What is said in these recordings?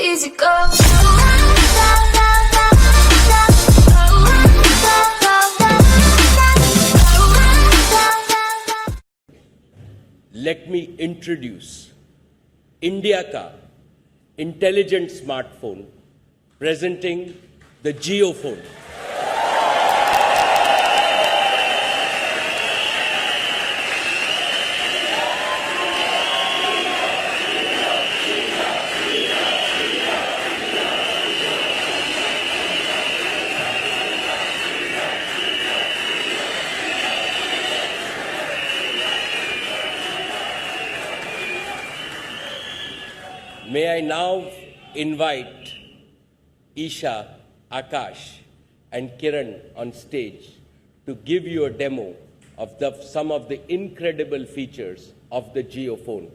easy go. Let me introduce India ka intelligent smartphone presenting the JioPhone. May I now invite Isha, Akash and Kiran on stage to give you a demo of some of the incredible features of the JioPhone.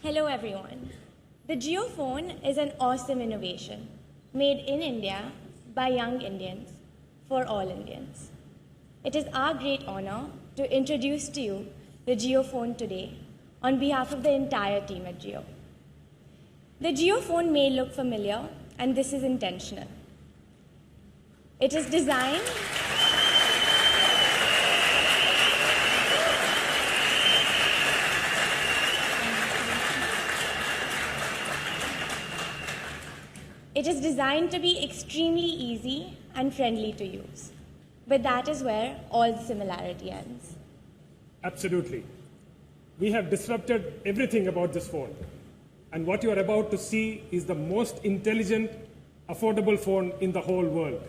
Hello everyone. The JioPhone is an awesome innovation made in India by young Indians for all Indians. It is our great honor to introduce to you the JioPhone today on behalf of the entire team at Jio. The JioPhone may look familiar, and this is intentional. It is designed to be extremely easy and friendly to use. But that is where all the similarity ends. Absolutely. We have disrupted everything about this phone. And what you are about to see is the most intelligent, affordable phone in the whole world.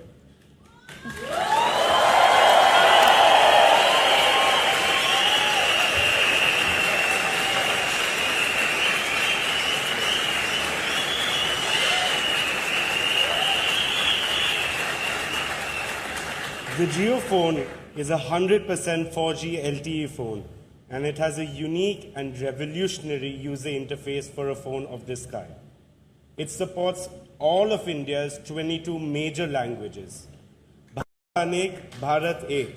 The JioPhone is a 100% 4G LTE phone, and it has a unique and revolutionary user interface for a phone of this kind. It supports all of India's 22 major languages. Bharat Anek, Bharat Ek.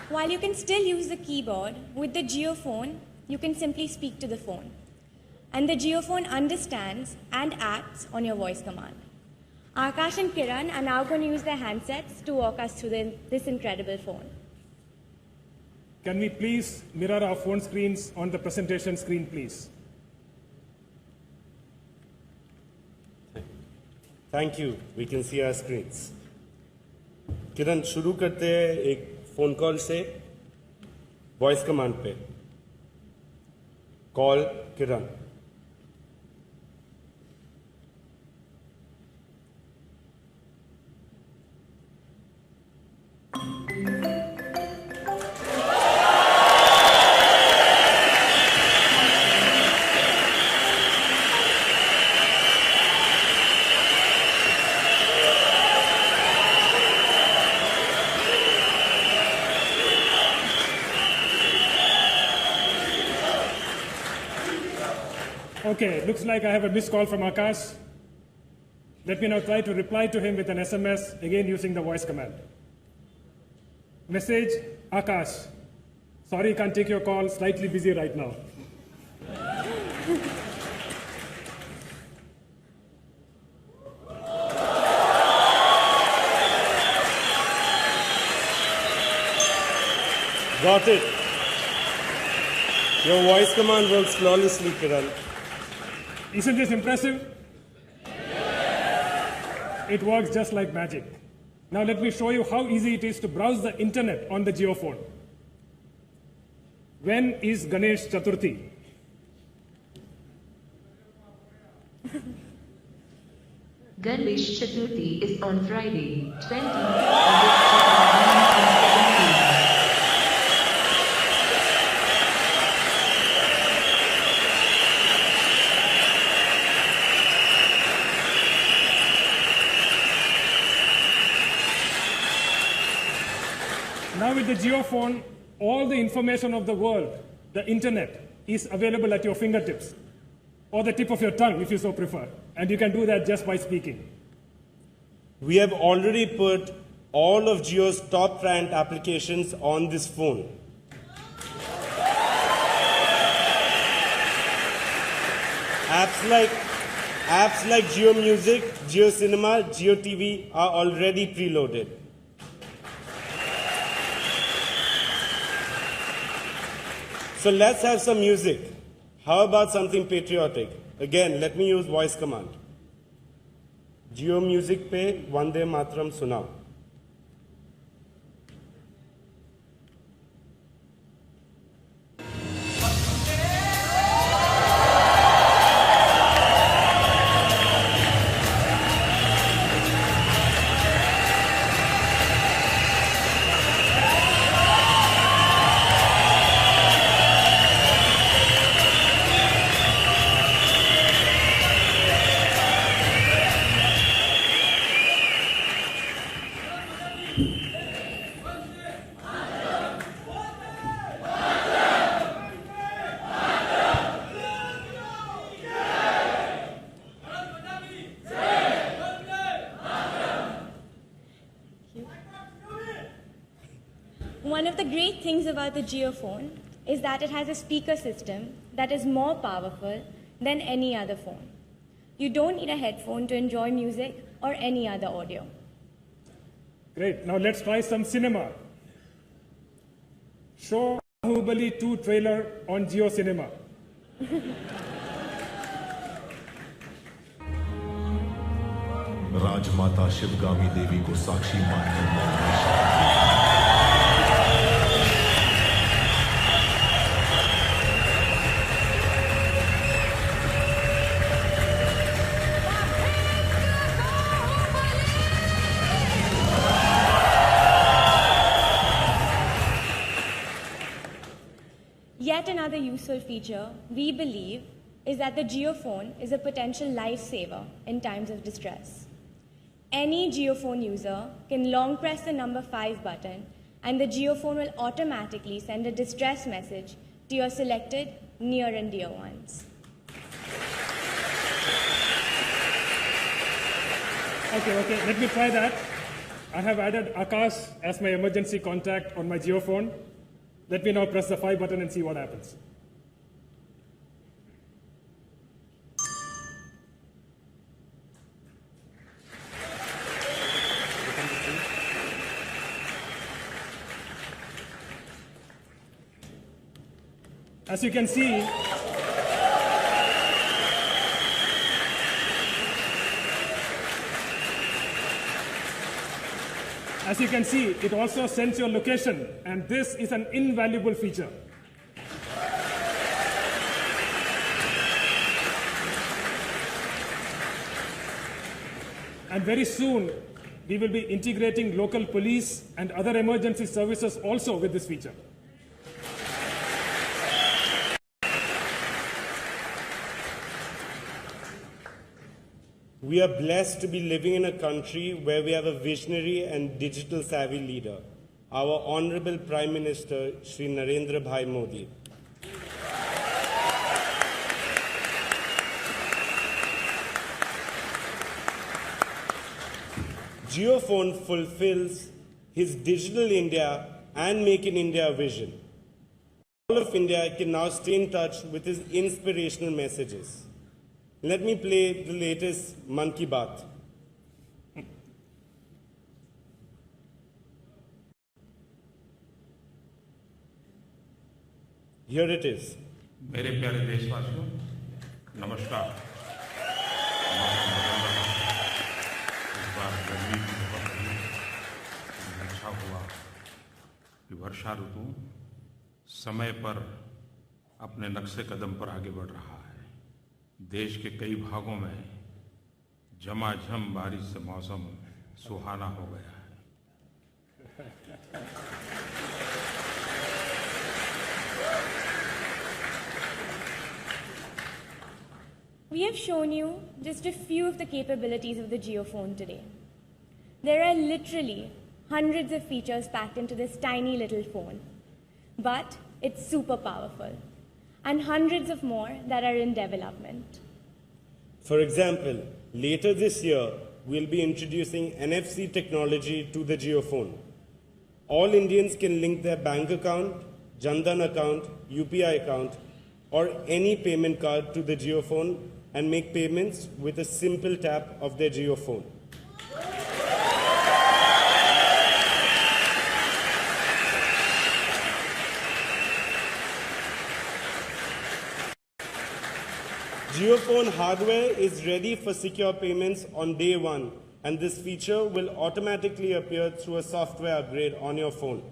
While you can still use the keyboard, with the JioPhone, you can simply speak to the phone. And the JioPhone understands and acts on your voice command. Akash and Kiran are now going to use their handsets to walk us through this incredible phone. Can we please mirror our phone screens on the presentation screen, please? Thank you. We can see our screens. किरण शुरू करते हैं एक phone call से voice command पे call Kiran Okay, looks like I have a missed call from Akash. Let me now try to reply to him with an SMS, again using the voice command. Message, Akash. Sorry, can't take your call, slightly busy right now. Got it. Your voice command works flawlessly, Kiran. Isn't this impressive? It works just like magic. Now let me show you how easy it is to browse the internet on the JioPhone. When is Ganesh Chaturthi? Ganesh Chaturthi is on Friday, 20th August 2017. Now with the JioPhone, all the information of the world, the internet, is available at your fingertips, or the tip of your tongue if you so prefer. And you can do that just by speaking. We have already put all of Jio's top ranked applications on this phone. Apps like Jio Music, Jio Cinema, Jio TV are already preloaded. So let's have some music. How about something patriotic? Again, let me use voice command. Jio Music पे वंदे मातरम सुनाओ. One of the great things about the JioPhone is that it has a speaker system that is more powerful than any other phone. You don't need a headphone to enjoy music or any other audio. Great. Now let's try some cinema. Show Bahubali 2 trailer on Jio Cinema. राजमाता शिवगामी देवी को साक्षी मानकर मौत की शपथ ली। Yet another useful feature, we believe, is that the JioPhone is a potential lifesaver in times of distress. Any JioPhone user can long press the number 5 button and the JioPhone will automatically send a distress message to your selected near and dear ones. Okay, let me try that. I have added Akash as my emergency contact on my JioPhone. Let me now press the 5 button and see what happens. As you can see, it also sends your location, and this is an invaluable feature. And very soon, we will be integrating local police and other emergency services also with this feature. We are blessed to be living in a country where we have a visionary and digital savvy leader, our Honorable Prime Minister, Shri Narendra Bhai Modi. JioPhone fulfills his Digital India and Make in India vision. All of India can now stay in touch with his inspirational messages. Let me play the latest Man Ki Baat. Here it is. मेरे प्यारे देशवासियों, नमस्कार। मौसम बदल रहा है। इस बार गर्मी भी बहुत रही। अच्छा हुआ कि वर्षा ऋतु समय पर अपने नक्शे कदम पर आगे बढ़ रहा है। देश के कई भागों में झमाझम बारिश से मौसम सुहाना हो गया है। We have shown you just a few of the capabilities of the JioPhone today. There are literally hundreds of features packed into this tiny little phone. But it's super powerful, and hundreds of more that are in development. For example, later this year, we'll be introducing NFC technology to the JioPhone. All Indians can link their bank account, Jan Dhan account, UPI account, or any payment card to the JioPhone and make payments with a simple tap of their JioPhone. JioPhone hardware is ready for secure payments on day one, and this feature will automatically appear through a software upgrade on your phone.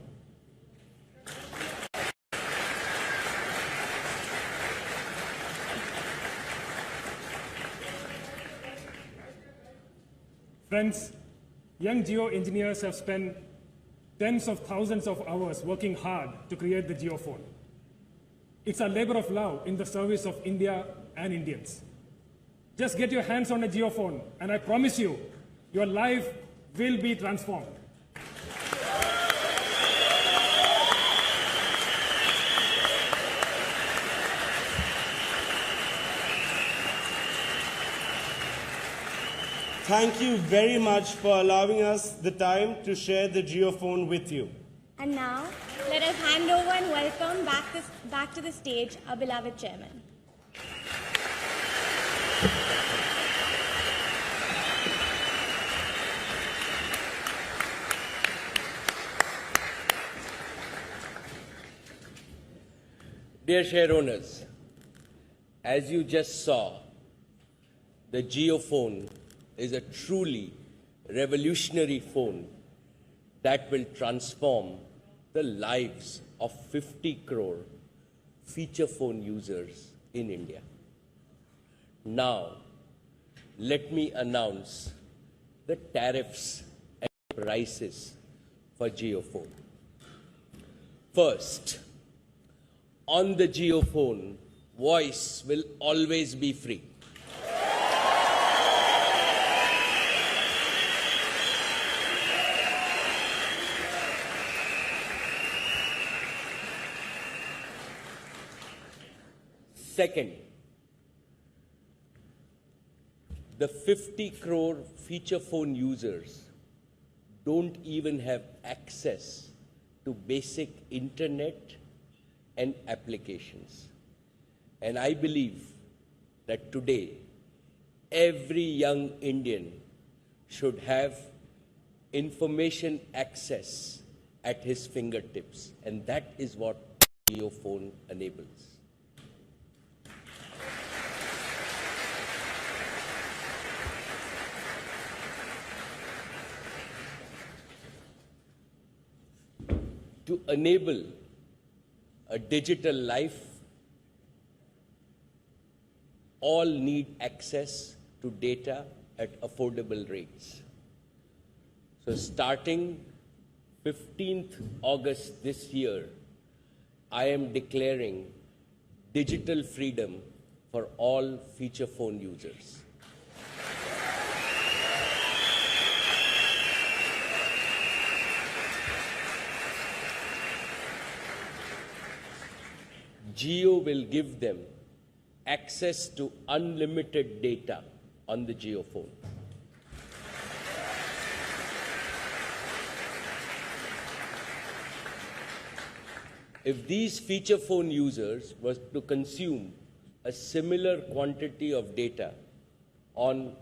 Friends, young Jio engineers have spent tens of thousands of hours working hard to create the JioPhone. It's a labor of love in the service of India and Indians. Just get your hands on a JioPhone, and I promise you, your life will be transformed. Thank you very much for allowing us the time to share the JioPhone with you. And now, let us hand over and welcome back to the stage our beloved chairman. Dear share owners, as you just saw, the JioPhone is a truly revolutionary phone that will transform the lives of 50 crore feature phone users in India. Now, let me announce the tariffs and prices for JioPhone. First, on the JioPhone, voice will always be free. Second, the 50 crore feature phone users don't even have access to basic internet and applications. And I believe that today, every young Indian should have information access at his fingertips. And that is what JioPhone enables. To enable a digital life, all need access to data at affordable rates. So starting 15th August this year, I am declaring digital freedom for all feature phone users. Jio will give them access to unlimited data on the JioPhone. If these feature phone users were to consume a similar quantity of data on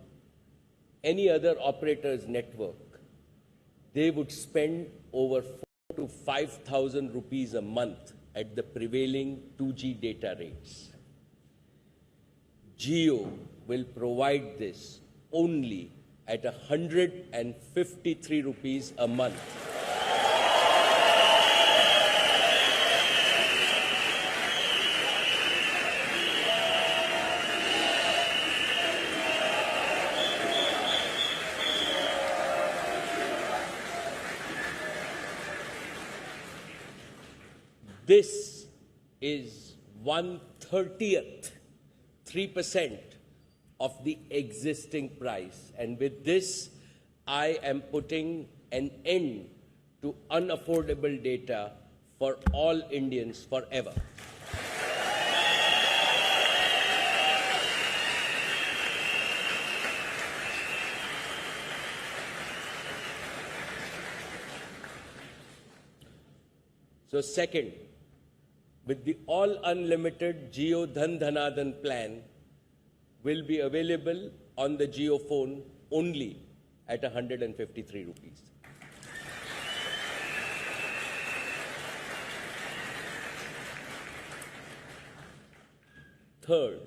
any other operator's network, they would spend over 4,000 to 5,000 rupees a month at the prevailing 2G data rates. Jio will provide this only at 153 rupees a month. This is 1/30th, 3% of the existing price. And with this, I am putting an end to unaffordable data for all Indians forever. So second, with the all unlimited Jio Dhan Dhanadhan plan will be available on the Jio phone only at 153 rupees. Third,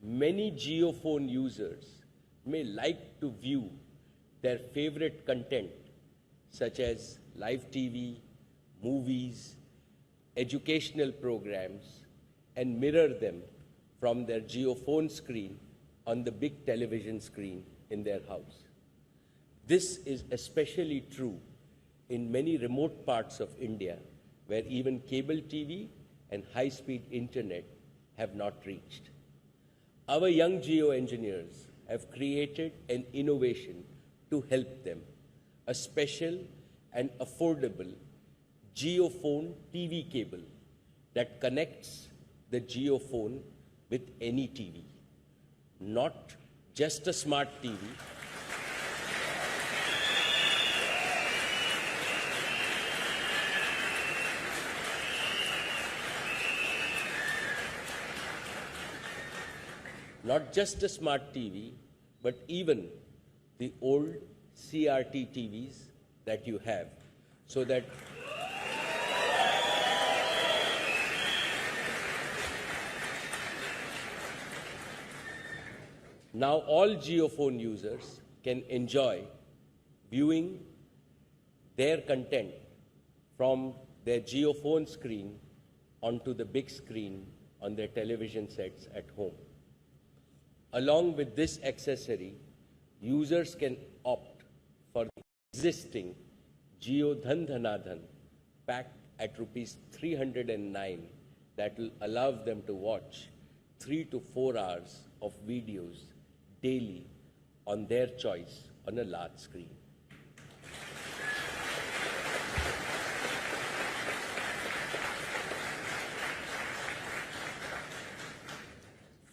many Jio phone users may like to view their favorite content such as live TV, movies, educational programs, and mirror them from their Jio phone screen on the big television screen in their house. This is especially true in many remote parts of India where even cable TV and high-speed internet have not reached. Our young Jio engineers have created an innovation to help them, a special and affordable JioPhone TV cable that connects the JioPhone with any TV, not just a smart TV, not just a smart TV, but even the old CRT TVs that you have, so that now all JioPhone users can enjoy viewing their content from their JioPhone screen onto the big screen on their television sets at home. Along with this accessory, users can opt for the existing Jio Dhan Dhanadhan pack at rupees 309 that will allow them to watch 3 to 4 hours of videos daily on their choice on a large screen.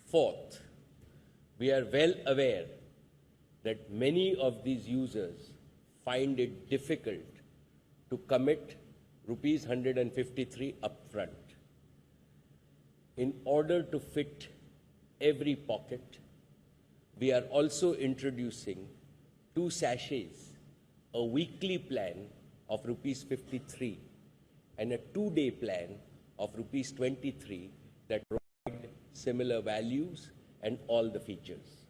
Fourth, we are well aware that many of these users find it difficult to commit rupees 153 upfront. In order to fit every pocket, we are also introducing 2 sachets, a weekly plan of rupees 53 and a 2-day plan of rupees 23 that provide similar values and all the features.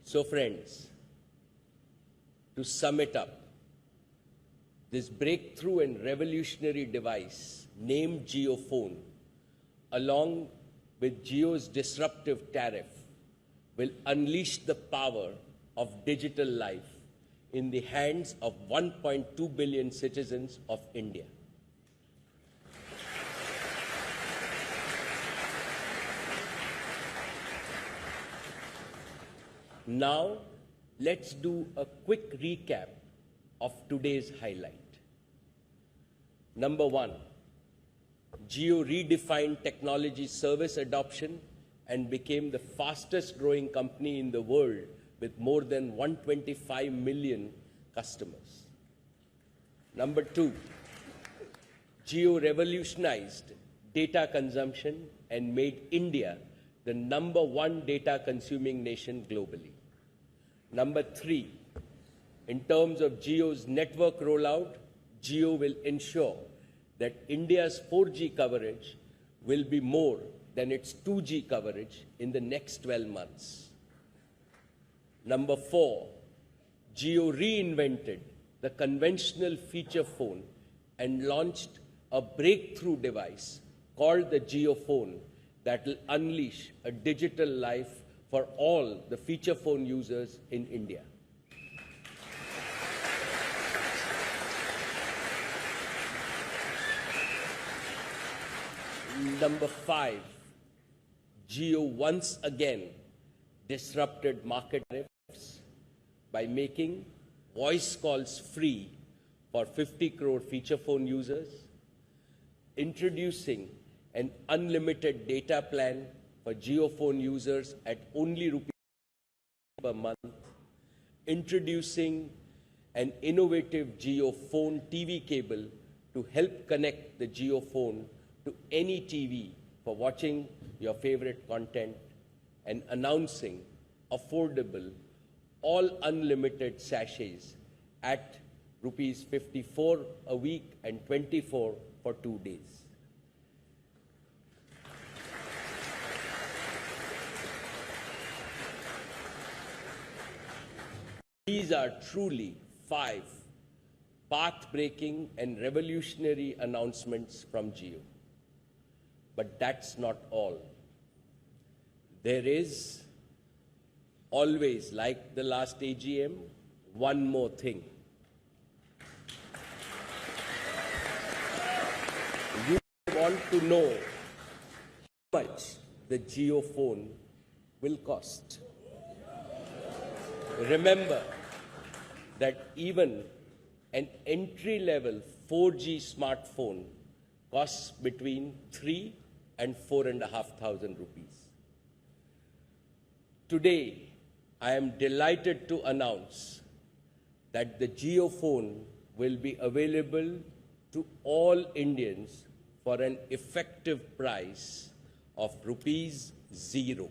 So friends, to sum it up, this breakthrough and revolutionary device named JioPhone, along with Jio's disruptive tariff, will unleash the power of digital life in the hands of 1.2 billion citizens of India. Now, let's do a quick recap of today's highlight. Number 1, Jio redefined technology service adoption and became the fastest growing company in the world with more than 125 million customers. Number 2, Jio revolutionized data consumption and made India the #1 data consuming nation globally. Number 3, in terms of Jio's network rollout, Jio will ensure that India's 4G coverage will be more than its 2G coverage in the next 12 months. Number 4, Jio reinvented the conventional feature phone and launched a breakthrough device called the JioPhone that will unleash a digital life for all the feature phone users in India. Number 5, Jio once again disrupted market tariffs by making voice calls free for 50 crore feature phone users, introducing an unlimited data plan for Jio phone users at only rupees per month, introducing an innovative Jio phone TV cable to help connect the Jio phone to any TV for watching your favorite content, and announcing affordable, all unlimited sachets at rupees 54 a week and 24 for 2 days. These are truly 5 path-breaking and revolutionary announcements from Jio. But that's not all. There is always, like the last AGM, one more thing. You want to know how much the Jio phone will cost. Remember that even an entry-level 4G smartphone costs between 3 and 4,500 rupees. Today, I am delighted to announce that the Jio phone will be available to all Indians for an effective price of rupees 0.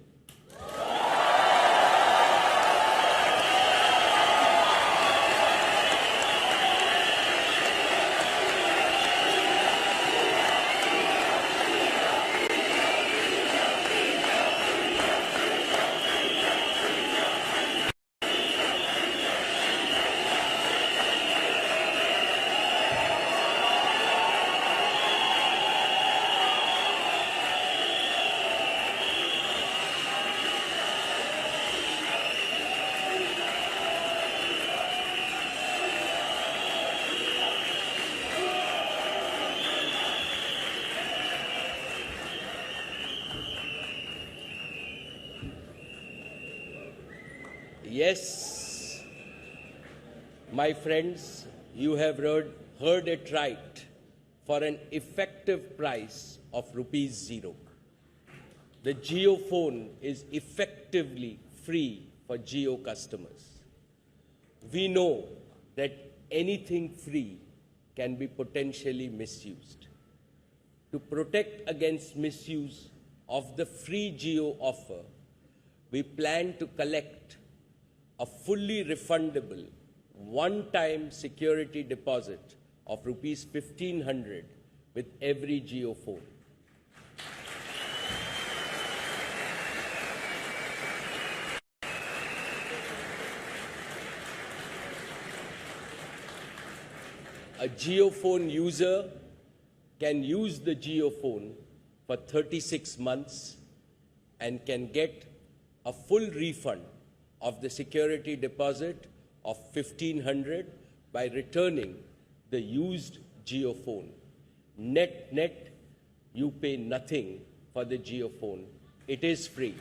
Yes, my friends, you have heard it right, for an effective price of rupees 0. The Jio phone is effectively free for Jio customers. We know that anything free can be potentially misused. To protect against misuse of the free Jio offer, we plan to collect a fully refundable one-time security deposit of rupees 1,500 with every Jio phone. A Jio phone user can use the Jio phone for 36 months and can get a full refund of the security deposit of 1,500 by returning the used Jio phone. Net, you pay nothing for the Jio phone. It is free.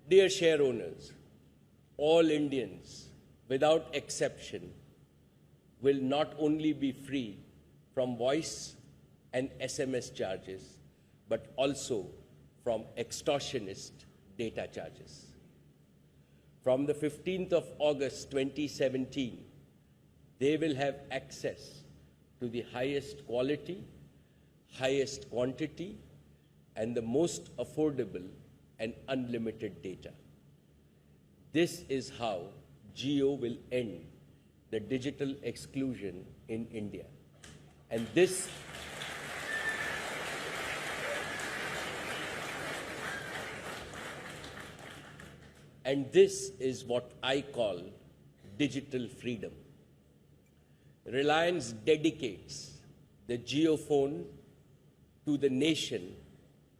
Dear share owners, all Indians, without exception, will not only be free from voice and SMS charges, but also from extortionist data charges. From the 15th of August 2017, they will have access to the highest quality, highest quantity, and the most affordable and unlimited data. This is how Jio will end the digital exclusion in India. And this is what I call digital freedom. Reliance dedicates the Jio phone to the nation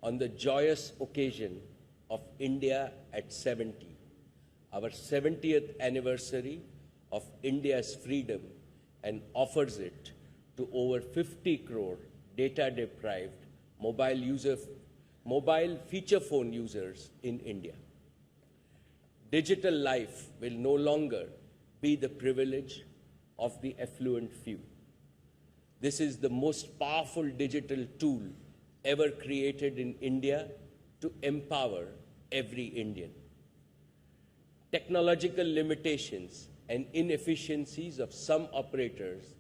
on the joyous occasion of India at 70, our 70th anniversary of India's freedom, and offers it to over 50 crore data-deprived mobile feature phone users in India. Digital life will no longer be the privilege of the affluent few. This is the most powerful digital tool ever created in India to empower every Indian. Technological limitations and inefficiencies of some operators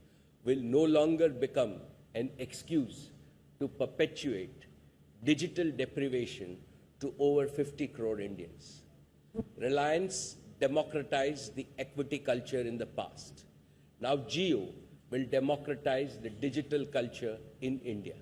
will no longer become an excuse to perpetuate digital deprivation to over 50 crore Indians. Reliance democratized the equity culture in the past. Now Jio will democratize the digital culture in India.